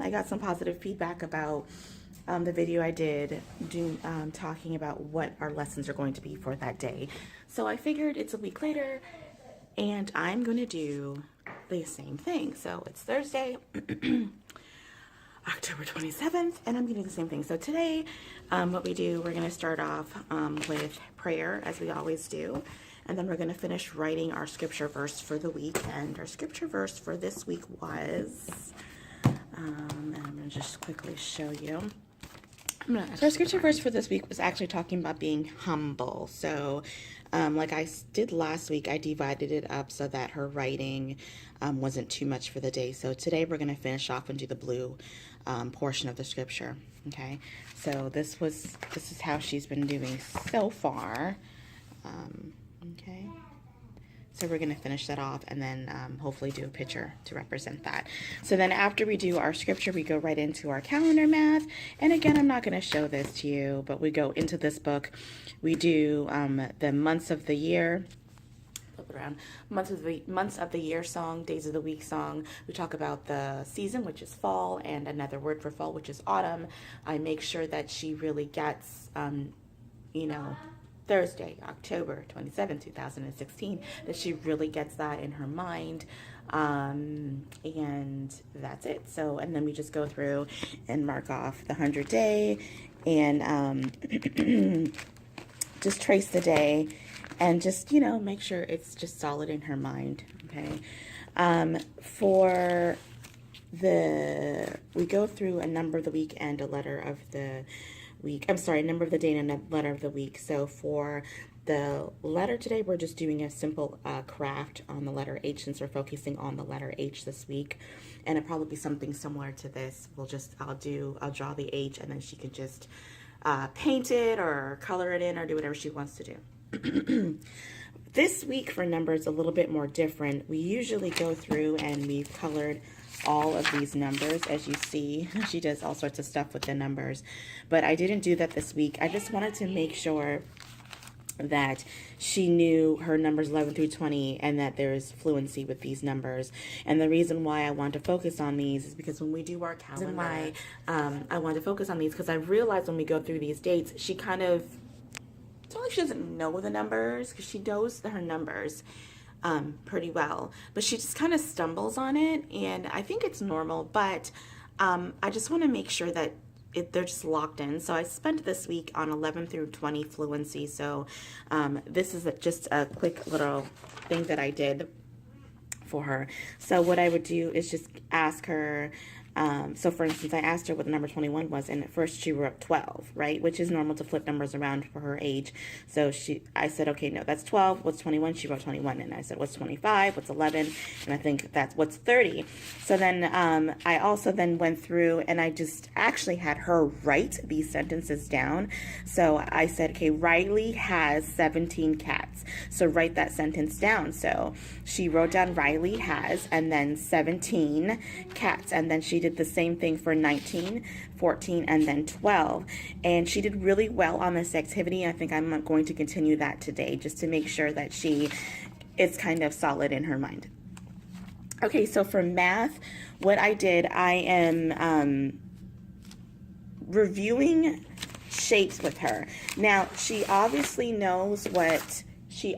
I got some positive feedback about the video I did talking about what our lessons are going to be for that day. So I figured it's a week later and I'm going to do the same thing. So it's Thursday, October 27th, and I'm going to do the same thing. So today, what we do, we're going to start off with prayer, as we always do. And then we're going to finish writing our scripture verse for the week. And our scripture verse for this week was, and I'm going to just quickly show you. So our scripture verse for this week was actually talking about being humble. So like I did last week, I divided it up so that her writing wasn't too much for the day. So today we're going to finish off and do the blue portion of the scripture. Okay, so this is how she's been doing so far. Okay, so we're going to finish that off and then hopefully do a picture to represent that. So then after we do our scripture, we go right into our calendar math. And again, I'm not going to show this to you, but we go into this book. We do the months of the year. Flip it around. Months of the year song, days of the week song. We talk about the season, which is fall, and another word for fall, which is autumn. I make sure that she really gets, you know, Thursday, October 27, 2016, that she really gets that in her mind. And that's it. So, and then we just go through and mark off the 100 day and just trace the day and just, you know, make sure it's just solid in her mind. Okay. We go through a number of the week and a letter of the week. I'm sorry, number of the day and a letter of the week. So for the letter today, we're just doing a simple craft on the letter H, since we're focusing on the letter H this week. And it'll probably be something similar to this. I'll draw the H, and then she can just paint it or color it in or do whatever she wants to do. This week for numbers, a little bit more different. We usually go through and we've colored all of these numbers. As you see, she does all sorts of stuff with the numbers, but I didn't do that this week. I just wanted to make sure that she knew her numbers 11 through 20 and that there's fluency with these numbers. And the reason why I want to focus on these is because when we do our calendar, why I want to focus on these, because I realized when we go through these dates, she kind of, it's not like she doesn't know the numbers, because she knows her numbers pretty well, but she just kind of stumbles on it, and I think it's normal, but I just want to make sure that they're just locked in. So I spent this week on 11 through 20 fluency. So this is just a quick little thing that I did for her. So what I would do is just ask her, so for instance, I asked her what the number 21 was, and at first she wrote 12, right? Which is normal to flip numbers around for her age. So I said, okay, no, that's 12. What's 21? She wrote 21. And I said, what's 25? What's 11? And I think that's what's 30. So then I also then went through and I just actually had her write these sentences down. So I said, okay, Riley has 17 cats. So write that sentence down. So she wrote down Riley has, and then 17 cats. And then she did the same thing for 19, 14, and then 12. And she did really well on this activity. I think I'm going to continue that today just to make sure that she is kind of solid in her mind. Okay, so for math, what I did, I am reviewing shapes with her. Now, she obviously knows what, you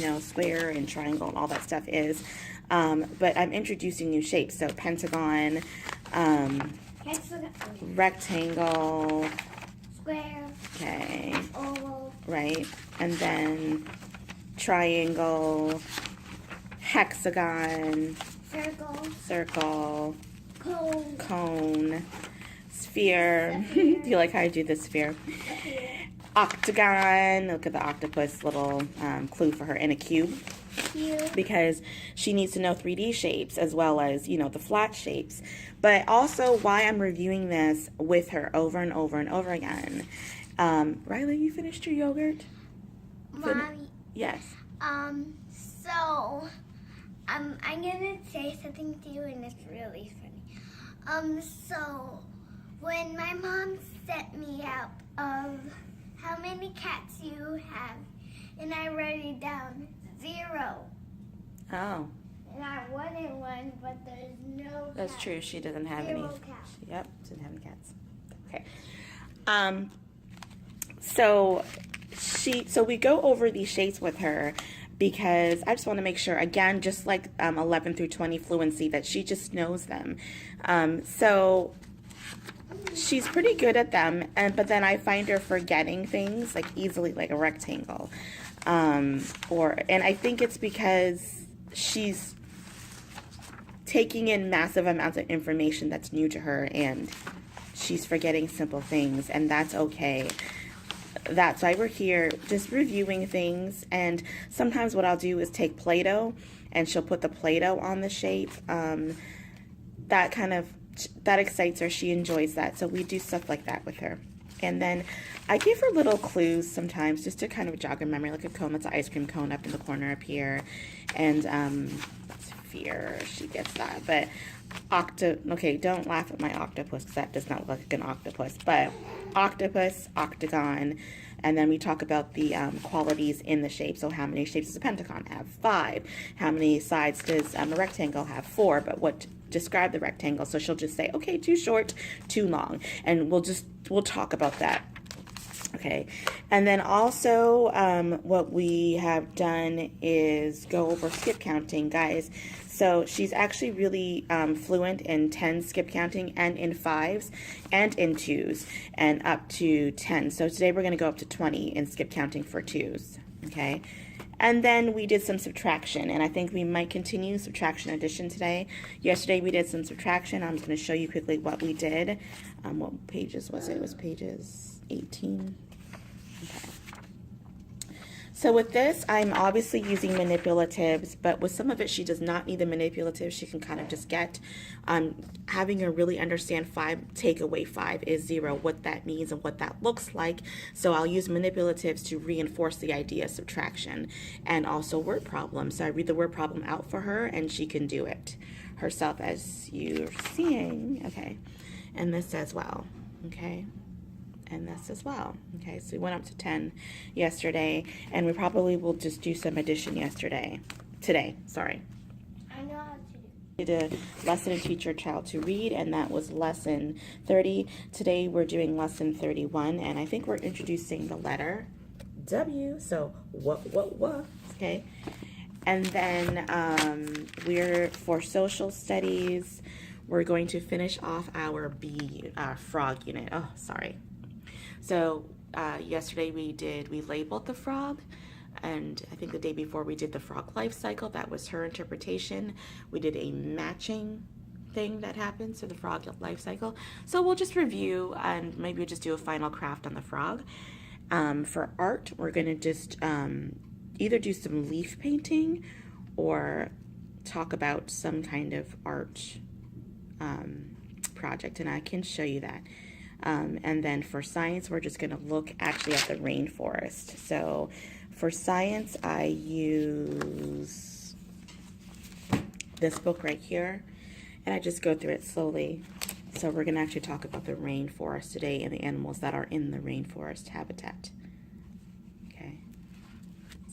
know, square and triangle and all that stuff is. But I'm introducing new shapes. So pentagon, rectangle, square, okay, oval, right, and then triangle, hexagon, circle, cone, sphere. Do you like how I do the sphere? Octagon. Look at the octopus little clue for her, and a cube. Because she needs to know 3D shapes as well as, you know, the flat shapes. But also why I'm reviewing this with her over and over and over again. Riley, you finished your yogurt? Mommy. Yes. So I'm gonna say something to you, and it's really funny. So when my mom set me up of how many cats you have, and I wrote it down, 0. Oh. And I wanted one, but there's no That's cat. true. She doesn't have any. Zero cat. Yep, doesn't have any cats. Okay. So we go over these shapes with her because I just want to make sure, again, just like 11 through 20 fluency, that she just knows them. So she's pretty good at them, but then I find her forgetting things like easily, like a rectangle. And I think it's because she's taking in massive amounts of information that's new to her, and she's forgetting simple things, and that's okay. That's why we're here, just reviewing things. And sometimes what I'll do is take Play-Doh, and she'll put the Play-Doh on the shape. That excites her. She enjoys that. So we do stuff like that with her. And then I give her little clues sometimes just to kind of jog her memory, like a cone. That's an ice cream cone up in the corner up here. And that's fear. She gets that. But okay, don't laugh at my octopus because that does not look like an octopus. But octopus, octagon, and then we talk about the qualities in the shape. So how many shapes does a pentagon have? 5. How many sides does a rectangle have? 4. But what describe the rectangle? So she'll just say, okay, too short, too long, and we'll talk about that. Okay, and then also what we have done is go over skip counting, guys. So she's actually really fluent in 10 skip counting, and in 5s, and in 2s, and up to 10. So today we're going to go up to 20 in skip counting for 2s, okay? And then we did some subtraction, and I think we might continue subtraction addition today. Yesterday we did some subtraction. I'm just going to show you quickly what we did. What pages was it? It was pages 18. Okay. So with this, I'm obviously using manipulatives, but with some of it, she does not need the manipulatives. She can kind of just get, having her really understand 5, take away 5 is 0, what that means and what that looks like. So I'll use manipulatives to reinforce the idea of subtraction, and also word problems. So I read the word problem out for her, and she can do it herself, as you're seeing. Okay, and this as well. Okay. And this as well. Okay, so we went up to 10 yesterday, and we probably will just do some addition today, sorry. I know how to do. We did a lesson and teach your child to read, and that was lesson 30. Today we're doing lesson 31, and I think we're introducing the letter W. So what, okay. And then for social studies, we're going to finish off our frog unit. Oh, sorry. So yesterday we labeled the frog, and I think the day before we did the frog life cycle. That was her interpretation. We did a matching thing that happens to the frog life cycle. So we'll just review, and maybe we'll just do a final craft on the frog. For art, we're going to just either do some leaf painting or talk about some kind of art project, and I can show you that. And then for science, we're just going to look actually at the rainforest. So for science, I use this book right here, and I just go through it slowly. So we're going to actually talk about the rainforest today and the animals that are in the rainforest habitat. Okay.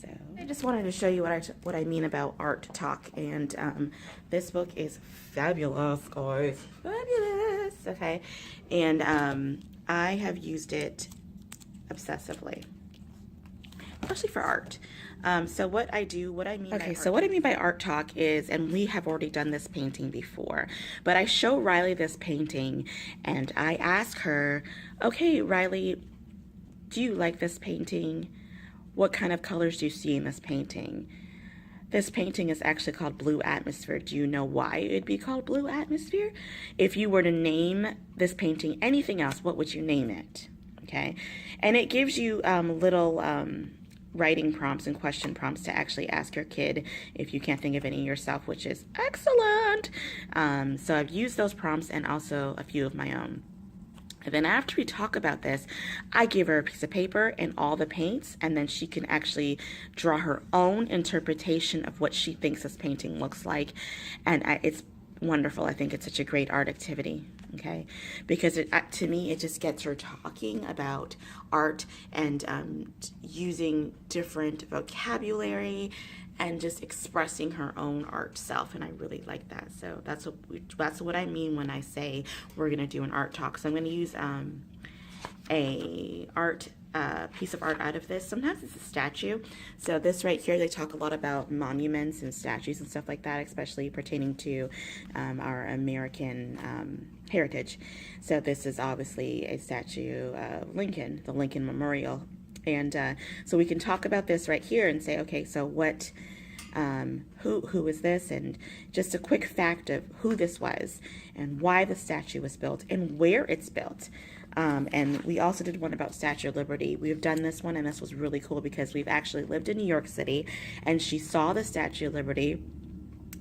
So I just wanted to show you what I mean about art talk, and this book is fabulous, guys. Fabulous. Okay. And I have used it obsessively, especially for art. So what I mean by art talk is, and we have already done this painting before, but I show Riley this painting, and I ask her, okay, Riley, do you like this painting? What kind of colors do you see in this painting? This painting is actually called Blue Atmosphere. Do you know why it'd be called Blue Atmosphere? If you were to name this painting anything else, what would you name it? Okay, and it gives you little writing prompts and question prompts to actually ask your kid if you can't think of any yourself, which is excellent. So I've used those prompts and also a few of my own. And then after we talk about this, I give her a piece of paper and all the paints, and then she can actually draw her own interpretation of what she thinks this painting looks like. And it's wonderful. I think it's such a great art activity, okay? Because to me, it just gets her talking about art and using different vocabulary and just expressing her own art self, and I really like that. So that's what I mean when I say we're gonna do an art talk. So I'm gonna use a piece of art out of this. Sometimes it's a statue. So this right here, they talk a lot about monuments and statues and stuff like that, especially pertaining to our American heritage. So this is obviously a statue of Lincoln, the Lincoln Memorial. And so we can talk about this right here and say, okay, so what, who is this? And just a quick fact of who this was and why the statue was built and where it's built. And we also did one about Statue of Liberty. We've done this one, and this was really cool because we've actually lived in New York City, and she saw the Statue of Liberty.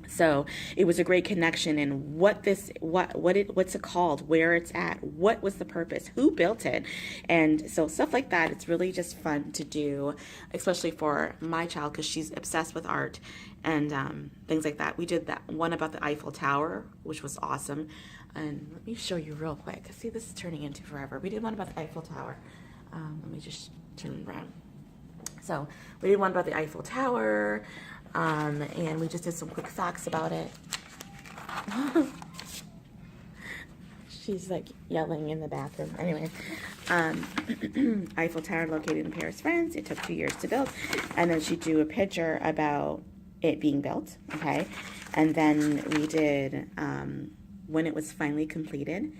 So it was a great connection in what's it called, where it's at, what was the purpose, who built it. And so stuff like that, it's really just fun to do, especially for my child because she's obsessed with art and things like that. We did that one about the Eiffel Tower, which was awesome. And let me show you real quick. See, this is turning into forever. We did one about the Eiffel Tower. Let me just turn it around. So we did one about the Eiffel Tower. And we just did some quick facts about it. She's like yelling in the bathroom. Anyway, Eiffel Tower located in Paris, France. It took 2 years to build. And then she drew a picture about it being built. Okay. And then we did when it was finally completed.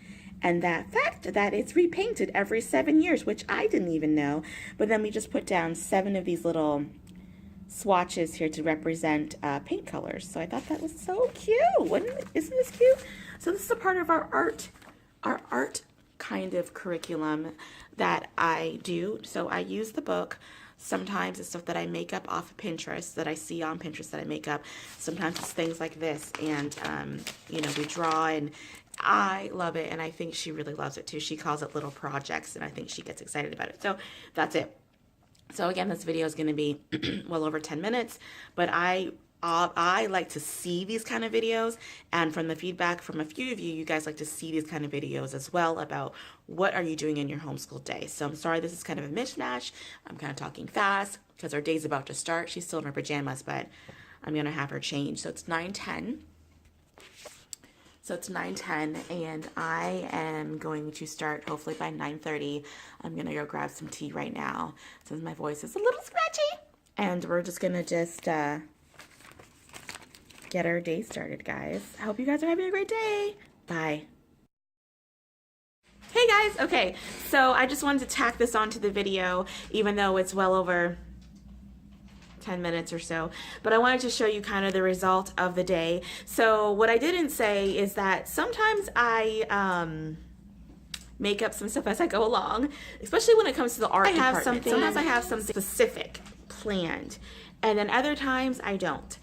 And that fact that it's repainted every 7 years, which I didn't even know. But then we just put down 7 of these little swatches here to represent paint colors. So I thought that was so cute. Isn't this cute? So this is a part of our art kind of curriculum that I do. So I use the book. Sometimes it's stuff that I make up off of Pinterest, that I see on Pinterest that I make up. Sometimes it's things like this, and you know, we draw, and I love it, and I think she really loves it too. She calls it little projects, and I think she gets excited about it. So that's it. So again, this video is going to be well over 10 minutes, but I like to see these kind of videos, and from the feedback from a few of you, you guys like to see these kind of videos as well about what are you doing in your homeschool day. So I'm sorry this is kind of a mishmash. I'm kind of talking fast because our day's about to start. She's still in her pajamas, but I'm going to have her change. So it's 9:10. So it's 9:10, and I am going to start hopefully by 9:30. I'm going to go grab some tea right now since my voice is a little scratchy. And we're just going to get our day started, guys. I hope you guys are having a great day. Bye. Hey guys, okay, so I just wanted to tack this onto the video, even though it's well over 10 minutes or so, but I wanted to show you kind of the result of the day. So what I didn't say is that sometimes I make up some stuff as I go along, especially when it comes to the art department. Sometimes I have something specific planned, and then other times I don't.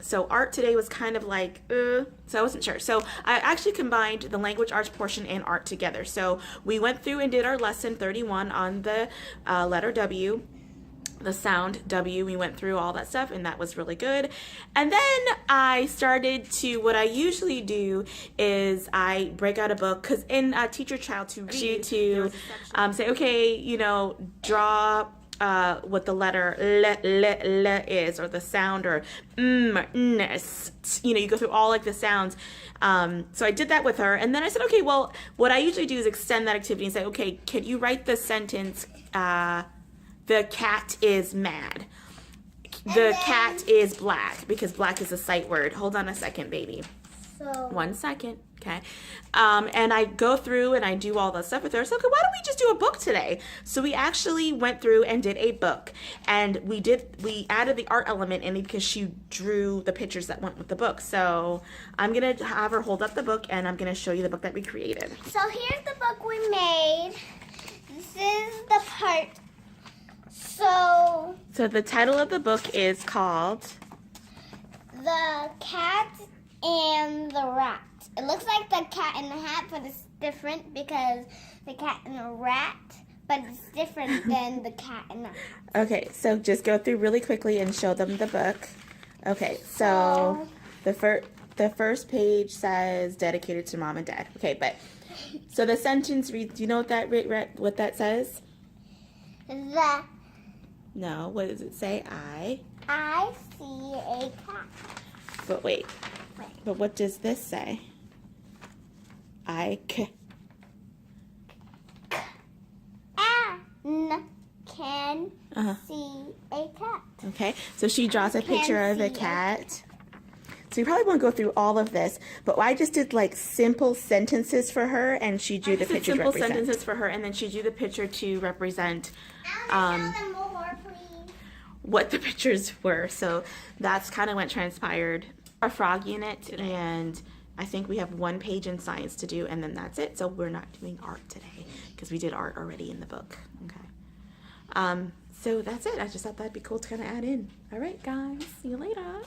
So art today was kind of like, so I wasn't sure. So I actually combined the language arts portion and art together. So we went through and did our lesson 31 on the letter W, the sound W. We went through all that stuff, and that was really good. And then I started to, what I usually do is I break out a book, because in Teach Your Child to Read, to say, okay, you know, draw what the letter l is, or the sound, or you know, you go through all like the sounds. So I did that with her, and then I said, okay, well, what I usually do is extend that activity and say, okay, can you write the sentence, the cat is mad. The cat is black, because black is a sight word. Hold on a second, baby. So 1 second, okay? And I go through and I do all the stuff with her. So, okay, why don't we just do a book today? So we actually went through and did a book. And we added the art element in it because she drew the pictures that went with the book. So I'm going to have her hold up the book, and I'm going to show you the book that we created. So here's the book we made. This is the part. So the title of the book is called The Cat and the Rat. It looks like the cat in the hat, but it's different because the cat and the rat, but it's different than the cat and the hat. Okay, so just go through really quickly and show them the book. Okay, so the the first page says dedicated to mom and dad. Okay, but so the sentence reads, do you know what that says? No, what does it say? I see a cat. But wait. But what does this say? Can see a cat. Okay, so she draws a picture of a cat. So you probably won't go through all of this, but I just did like simple sentences for her, and she drew the picture to represent. Simple sentences for her, and then she drew the picture to represent what the pictures were. So that's kind of what transpired. Our frog unit, and I think we have one page in science to do, and then that's it. So we're not doing art today because we did art already in the book. Okay. So that's it. I just thought that'd be cool to kind of add in. All right, guys. See you later.